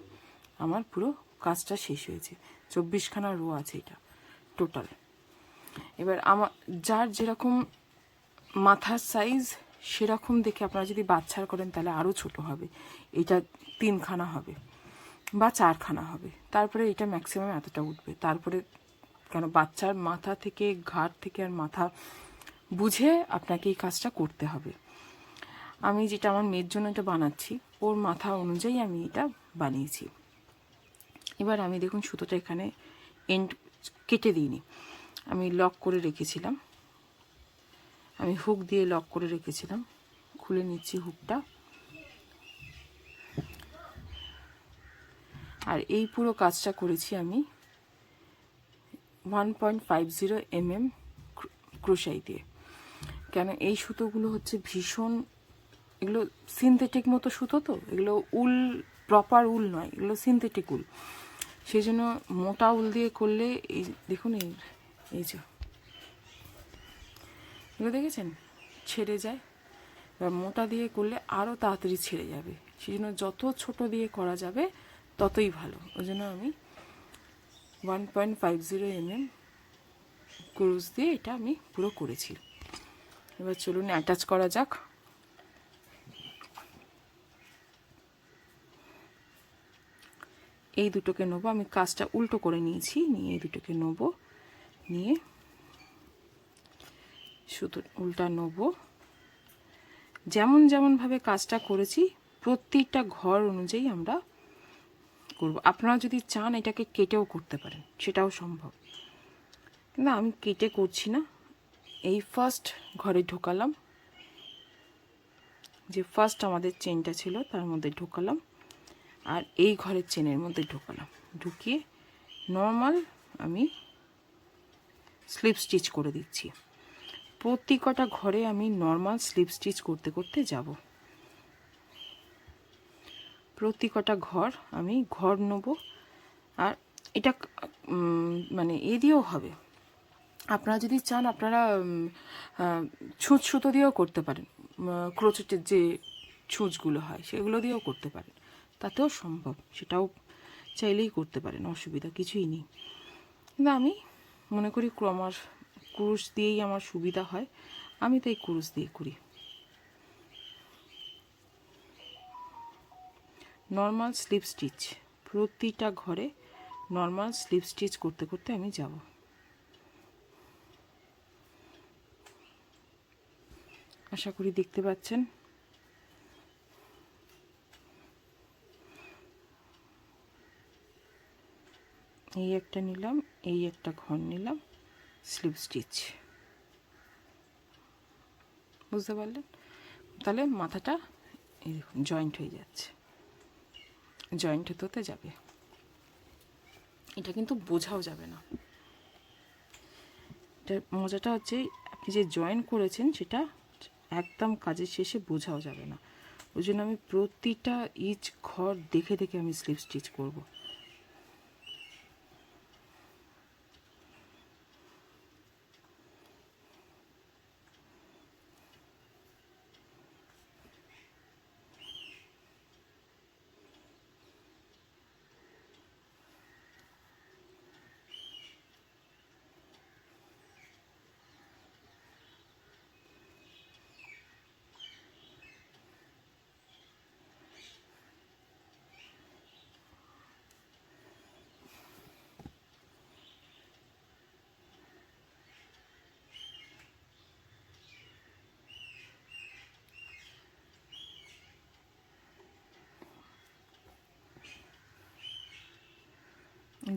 আমার পুরো কাজটা শেষ হয়েছে। 24খানা রো আছে এটা টোটাল। এবার আমার যার যেরকম মাথার সাইজ সেরকম দেখে আপনারা যদি বাচ্চার করেন তাহলে আরও ছোট হবে, এটা 3খানা হবে বা 4খানা হবে, তারপরে এটা ম্যাক্সিমাম এতটা উঠবে। তারপরে কেন বাচ্চার মাথা থেকে, ঘাড় থেকে আর মাথা বুঝে আপনাকে এই কাজটা করতে হবে। আমি যেটা আমার মেয়ের জন্য এটা বানাচ্ছি, ওর মাথা অনুযায়ী আমি এটা বানিয়েছি। এবার আমি দেখুন সুতোটা এখানে এন্ড কেটে দিইনি, আমি লক করে রেখেছিলাম, আমি হুক দিয়ে লক করে রেখেছিলাম। খুলে নিচ্ছি হুকটা। আর এই পুরো কাজটা করেছি আমি 1.50 mm ক্রোশাই দিয়ে। কেন এই সুতোগুলো হচ্ছে ভীষণ, এগুলো সিনথেটিক মতো সুতো, তো এগুলো উল প্রপার উল নয়, এগুলো সিনথেটিক উল। সেই জন্য মোটা উল দিয়ে করলে এই দেখুন এই যে এগুলো দেখেছেন ছেড়ে যায়, এবার মোটা দিয়ে করলে আরও তাড়াতাড়ি ছেড়ে যাবে। সেই জন্য যত ছোট দিয়ে করা যাবে ততই ভালো। ওই জন্য আমি 1.50 mm ক্রুশ দিয়ে এটা আমি পুরো করেছি। এবার চলুন অ্যাটাচ করা যাক। এই দুটোকে নেবো, আমি কাজটা উল্টো করে নিয়েছি, নিয়ে এই দুটোকে নেবো, নিয়ে সুতো উল্টা নেবো। যেমনভাবে কাজটা করেছি প্রত্যেকটা ঘর অনুযায়ী আমরা করব। আপনারা যদি চান এটাকে কেটেও করতে পারেন, সেটাও সম্ভব, কিন্তু আমি কেটে করছি না। এই ফার্স্ট ঘরে ঢোকালাম, যে ফার্স্ট আমাদের চেনটা ছিল তার মধ্যে ঢোকালাম, আর এই ঘরের চেনের মধ্যে ঢোকালাম, ঢুকিয়ে নর্মাল আমি স্লিপ স্টিচ করে দিচ্ছি। প্রতি কটা ঘরে আমি নর্মাল স্লিপ স্টিচ করতে করতে যাব। প্রতি কটা ঘর আমি ঘর নেব। আর এটা মানে দিয়েও হবে, আপনারা যদি চান আপনারা ছুঁচ সুতো দিয়েও করতে পারেন, ক্রোচেটের যে ছুঁচগুলো হয় সেগুলো দিয়েও করতে পারেন, তাতেও সম্ভব, সেটাও চাইলেই করতে পারেন, অসুবিধা কিছুই নেই। কিন্তু আমি মনে করি আমার কুরুশ দিয়েই আমার সুবিধা হয়, আমি তাই কুরুশ দিয়ে করি। নর্মাল স্লিপ স্টিচ প্রতিটা ঘরে নর্মাল স্লিপ স্টিচ করতে করতে আমি যাব। আশা করি দেখতে পাচ্ছেন। এই একটা নিলাম, এই একটা ঘর নিলাম, স্লিপ স্টিচ, বুঝতে পারলেন? তাহলে মাথাটা এই দেখুন জয়েন্ট হয়ে যাচ্ছে, জয়েন্ট হতে হতে যাবে। এটা কিন্তু বোঝাও যাবে না। এটার মজাটা হচ্ছে আপনি যে জয়েন করেছেন সেটা একদম কাজের শেষে বোঝাও যাবে না। ওই জন্য আমি প্রতিটা ইচ ঘর দেখে দেখে আমি স্লিপ স্টিচ করব।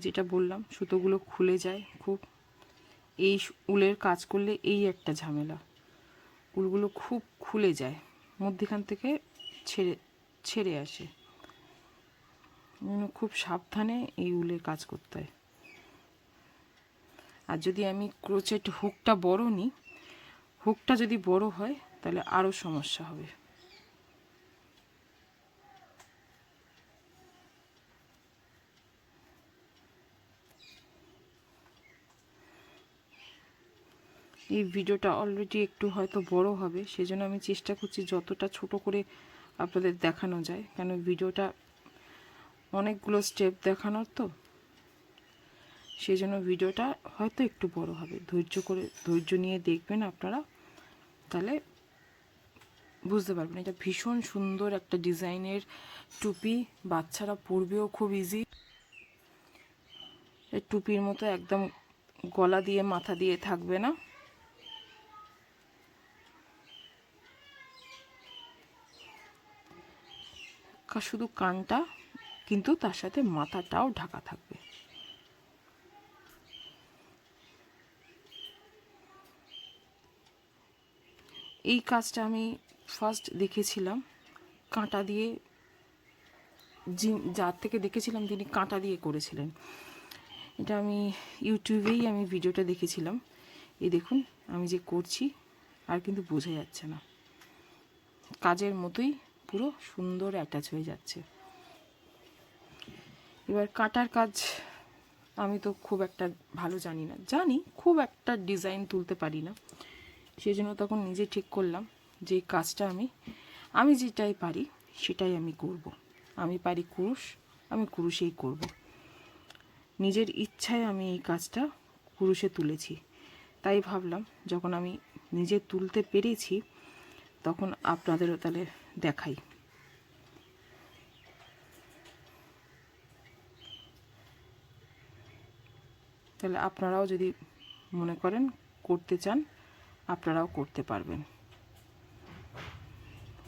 যেটা বললাম সুতোগুলো খুলে যায় খুব, এই উলের কাজ করলে এই একটা ঝামেলা, উলগুলো খুব খুলে যায়, মধ্যখান থেকে ছেড়ে ছেড়ে আসে, খুব সাবধানে এই উলের কাজ করতে হয়। আর যদি আমি ক্রোচেট হুকটা বড় নিই, হুকটা যদি বড় হয় তাহলে আরও সমস্যা হবে। এই ভিডিওটা অলরেডি একটু হয়তো বড় হবে, সেজন্য আমি চেষ্টা করছি যতটা ছোট করে আপনাদের দেখানো যায়, কেন ভিডিওটা অনেকগুলো স্টেপ দেখানোর তো, সেই জন্য ভিডিওটা হয়তো একটু বড় হবে। ধৈর্য নিয়ে দেখবেন আপনারা, তাহলে বুঝতে পারবেন। এটা ভীষণ সুন্দর একটা ডিজাইনের টুপি, বাচ্চারা পরবেও খুব ইজি। এই টুপির মতো একদম গলা দিয়ে মাথা দিয়ে থাকবে না, শুধু কানটা, কিন্তু তার সাথে মাথাটাও ঢাকা থাকবে। এই কাজটা আমি ফার্স্ট দেখেছিলাম কাঁটা দিয়ে, যার থেকে দেখেছিলাম তিনি কাঁটা দিয়ে করেছিলেন। এটা আমি ইউটিউবেই আমি ভিডিওটা দেখেছিলাম। এই দেখুন আমি যে করছি আর কিন্তু বোঝা যাচ্ছে না, কাজের মতোই পুরো সুন্দর অ্যাটাচ হয়ে যাচ্ছে। এবার কাটার কাজ আমি তো খুব একটা ভালো জানি না, খুব একটা ডিজাইন তুলতে পারি না, সেই জন্য তখন নিজে ঠিক করলাম যে কাজটা আমি যেটাই পারি সেটাই আমি করব। আমি পারি কুরুশ, আমি কুরুশেই করব। নিজের ইচ্ছায় আমি এই কাজটা কুরুশে তুলেছি, তাই ভাবলাম যখন আমি নিজে তুলতে পেরেছি তখন আপনাদেরও তাহলে দেখাই। তাহলে আপনারাও যদি মনে করেন করতে চান আপনারাও করতে পারবেন,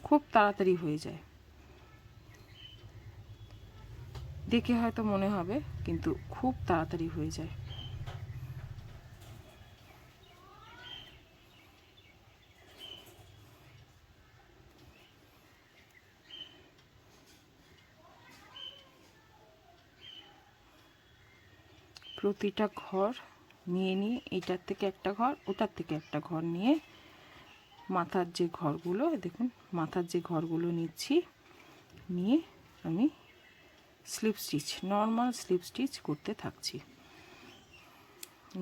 খুব তাড়াতাড়ি হয়ে যায়। দেখে হয়তো মনে হবে, কিন্তু খুব তাড়াতাড়ি হয়ে যায়। প্রতিটা ঘর নিয়ে নিয়ে এটার থেকে একটা ঘর, ওটার থেকে একটা ঘর নিয়ে মাথার যে ঘরগুলো, দেখুন মাথার যে ঘরগুলো নিচ্ছি, নিয়ে আমি slip stitch, normal slip stitch করতে থাকছি,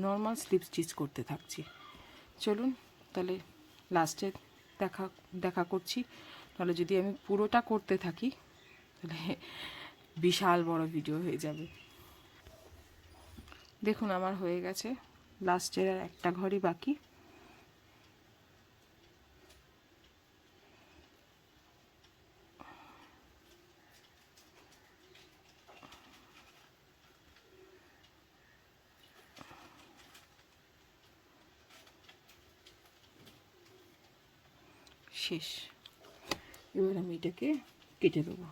নর্মাল স্লিপ স্টিচ করতে থাকছি। চলুন তাহলে লাস্টে দেখা করছি। তাহলে যদি আমি পুরোটা করতে থাকি তাহলে বিশাল বড় ভিডিও হয়ে যাবে। দেখুন আমার হয়ে গেছে, লাস্টের আর একটা ঘরই বাকি। শেষ। এবার আমি এটাকে কেটে দেবো।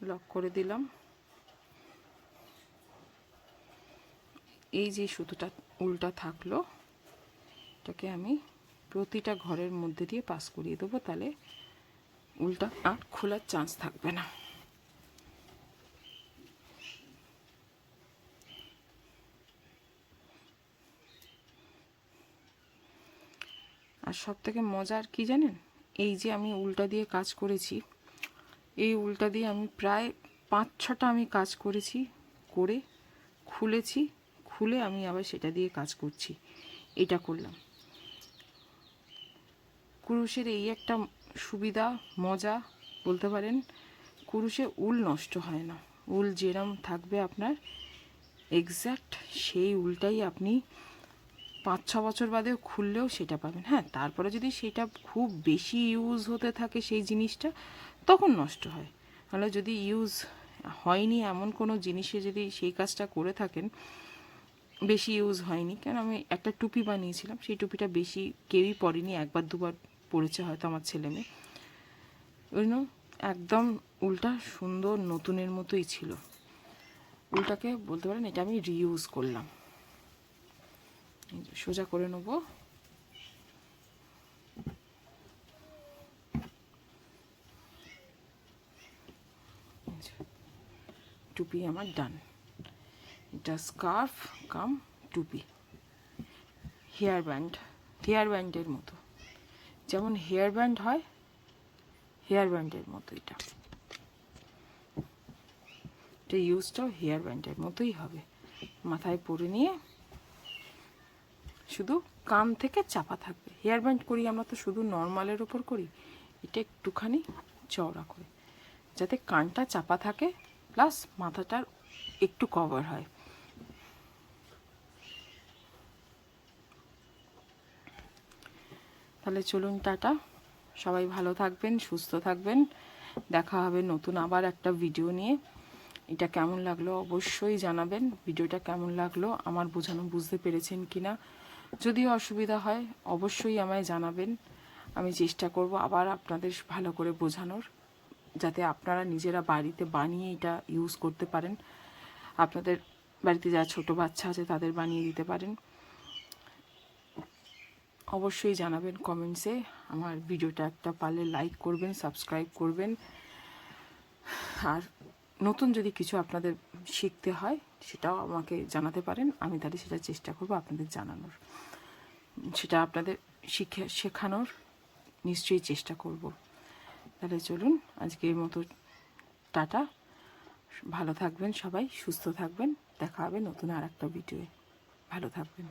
লক করে দিলাম। এই যে সুতোটা উল্টা থাকলো, এটাকে আমি প্রতিটা ঘরের মধ্যে দিয়ে পাস করিয়ে দেবো, তাহলে উল্টা আর খোলার চান্স থাকবে না। আর সব থেকে মজার কি জানেন, এই যে আমি উল্টা দিয়ে কাজ করেছি, এই উল্টা দিয়ে আমি প্রায় 5-6টা আমি কাজ করেছি, করে খুলেছি, খুলে আমি আবার সেটা দিয়ে কাজ করছি, এটা করলাম। কুরুশের এই একটা সুবিধা, মজা বলতে পারেন, কুরুশে উল নষ্ট হয় না। উল যেরম থাকবে আপনার এক্স্যাক্ট সেই উলটাই আপনি 5-6 বছর বাদেও খুললেও সেটা পাবেন। হ্যাঁ, তারপরে যদি সেটা খুব বেশি ইউজ হতে থাকে সেই জিনিসটা, তখন নষ্ট হয়। তাহলে যদি ইউজ হয়নি এমন কোনো জিনিসে যদি সেই কাজটা করে থাকেন, বেশি ইউজ হয়নি, কেন আমি একটা টুপি বানিয়েছিলাম, সেই টুপিটা বেশি কেউই পরেনি, 1-2 বার পরেছে হয়তো আমার ছেলে মেয়ে, ওই জন্য একদম উলটা সুন্দর নতুনের মতোই ছিল। উলটাকে বলতে পারেন এটা আমি রিইউজ করলাম। সোজা করে নেব। টুপি আমার ডান। এটা স্কার্ফ কাম টুপি, হেয়ার ব্যান্ডের মতো, যেমন হেয়ার ব্যান্ড হয়, হেয়ার ব্যান্ডের মতো এটা ইউজটাও হেয়ার ব্যান্ডের মতোই হবে। মাথায় পরে নিয়ে শুধু কান থেকে চাপা থাকবে। হেয়ার ব্যান্ড করি আমরা তো শুধু নর্মালের ওপর করি, এটা একটুখানি চওড়া করে, যাতে কানটা চাপা থাকে প্লাস মাথাটার একটু কভার হয়। তাহলে চলুন, টাটা, সবাই ভালো থাকবেন, সুস্থ থাকবেন, দেখা হবে নতুন আবার একটা ভিডিও নিয়ে। এটা কেমন লাগলো অবশ্যই জানাবেন, ভিডিওটা কেমন লাগলো, আমার বোঝানো বুঝতে পেরেছেন কিনা। যদি অসুবিধা হয় অবশ্যই আমায় জানাবেন, আমি চেষ্টা করব আবার আপনাদের ভালো করে বোঝানোর, যাতে আপনারা নিজেরা বাড়িতে বানিয়ে এটা ইউজ করতে পারেন, আপনাদের বাড়িতে যারা ছোটো বাচ্চা আছে তাদের বানিয়ে দিতে পারেন। অবশ্যই জানাবেন কমেন্টসে। আমার ভিডিওটা একটা পারলে লাইক করবেন, সাবস্ক্রাইব করবেন, আর নতুন যদি কিছু আপনাদের শিখতে হয় সেটাও আমাকে জানাতে পারেন, আমি তাহলে সেটা চেষ্টা করব আপনাদের জানানোর, সেটা আপনাদের শেখানোর নিশ্চয়ই চেষ্টা করব। তাহলে চলুন আজকের মতো টাটা, ভালো থাকবেন সবাই, সুস্থ থাকবেন, দেখা হবে নতুন আর একটা ভিডিওয়ে, ভালো থাকবেন।